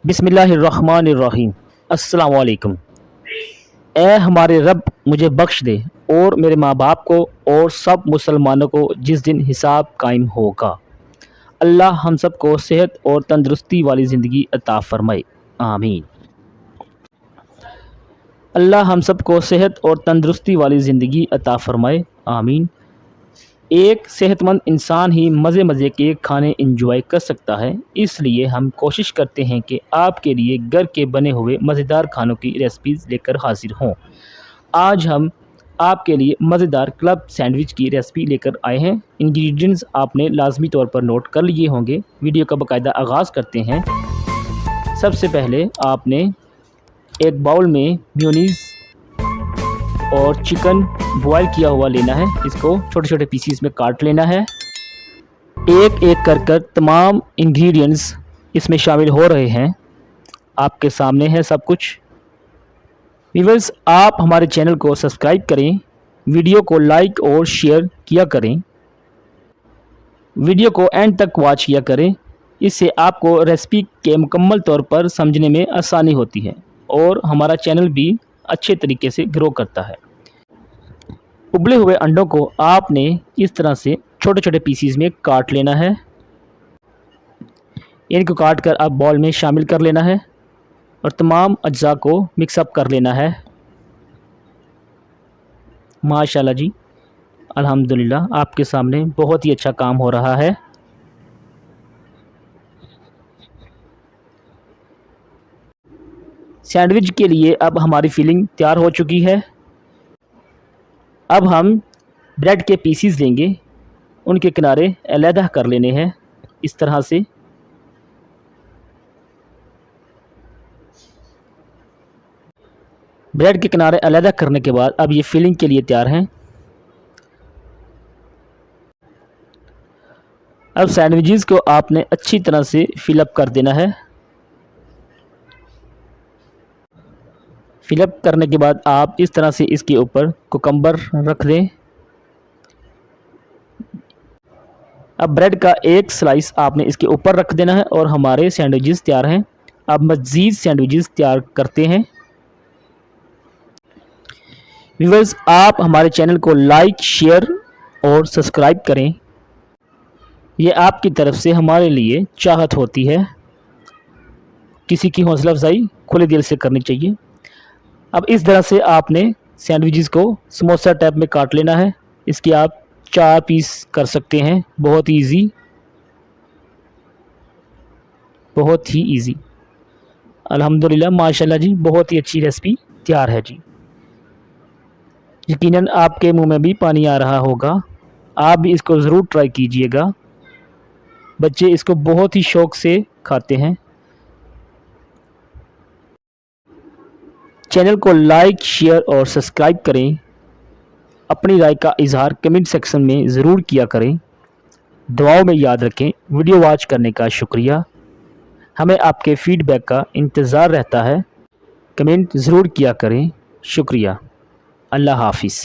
बिस्मिल्लाहिर्रहमानिर्रहीम। अस्सलाम वालेकुम। ए हमारे रब मुझे बख्श दे और मेरे माँ बाप को और सब मुसलमानों को जिस दिन हिसाब कायम होगा। अल्लाह हम सब को सेहत और तंदुरुस्ती वाली ज़िंदगी अता फ़रमाए, आमीन। अल्लाह हम सब को सेहत और तंदुरुस्ती वाली ज़िंदगी अता फ़रमाए, आमीन। एक सेहतमंद इंसान ही मज़े मज़े के खाने इंजॉय कर सकता है, इसलिए हम कोशिश करते हैं कि आपके लिए घर के बने हुए मज़ेदार खानों की रेसिपीज़ लेकर हाज़िर हों। आज हम आपके लिए मज़ेदार क्लब सैंडविच की रेसिपी लेकर आए हैं। इंग्रेडिएंट्स आपने लाजमी तौर पर नोट कर लिए होंगे। वीडियो का बाकायदा आगाज़ करते हैं। सबसे पहले आपने एक बाउल में मेयोनीज़ और चिकन बॉयल किया हुआ लेना है। इसको छोटे छोटे पीसीस में काट लेना है। एक एक कर तमाम इंग्रेडिएंट्स इसमें शामिल हो रहे हैं। आपके सामने है सब कुछ। व्यूअर्स, आप हमारे चैनल को सब्सक्राइब करें, वीडियो को लाइक और शेयर किया करें, वीडियो को एंड तक वॉच किया करें। इससे आपको रेसिपी के मुकम्मल तौर पर समझने में आसानी होती है और हमारा चैनल भी अच्छे तरीके से ग्रो करता है। उबले हुए अंडों को आपने इस तरह से छोटे छोटे पीसीज में काट लेना है। इनको काट कर आप बॉल में शामिल कर लेना है और तमाम अज्जा को मिक्सअप कर लेना है। माशाल्लाह जी, अल्हम्दुलिल्लाह, आपके सामने बहुत ही अच्छा काम हो रहा है। सैंडविच के लिए अब हमारी फिलिंग तैयार हो चुकी है। अब हम ब्रेड के पीसीज लेंगे, उनके किनारे अलहदा कर लेने हैं इस तरह से। ब्रेड के किनारे अलहदा करने के बाद अब ये फिलिंग के लिए तैयार हैं। अब सैंडविचेस को आपने अच्छी तरह से फिलअप कर देना है। फिलअप करने के बाद आप इस तरह से इसके ऊपर कुकम्बर रख दें। अब ब्रेड का एक स्लाइस आपने इसके ऊपर रख देना है और हमारे सैंडविचेस तैयार हैं। अब मज़ीद सैंडविचेस तैयार करते हैं। व्यूअर्स, आप हमारे चैनल को लाइक, शेयर और सब्सक्राइब करें। ये आपकी तरफ से हमारे लिए चाहत होती है। किसी की हौसला अफजाई खुले दिल से करनी चाहिए। अब इस तरह से आपने सैंडविचेस को समोसा टाइप में काट लेना है। इसके आप 4 पीस कर सकते हैं। बहुत इजी, बहुत ही इजी। अल्हम्दुलिल्लाह, माशाल्लाह जी, बहुत ही अच्छी रेसिपी तैयार है जी। यकीनन आपके मुंह में भी पानी आ रहा होगा। आप भी इसको ज़रूर ट्राई कीजिएगा। बच्चे इसको बहुत ही शौक़ से खाते हैं। चैनल को लाइक, शेयर और सब्सक्राइब करें। अपनी राय का इजहार कमेंट सेक्शन में ज़रूर किया करें। दुआओं में याद रखें। वीडियो वॉच करने का शुक्रिया। हमें आपके फ़ीडबैक का इंतज़ार रहता है। कमेंट ज़रूर किया करें। शुक्रिया। अल्लाह हाफ़िज़।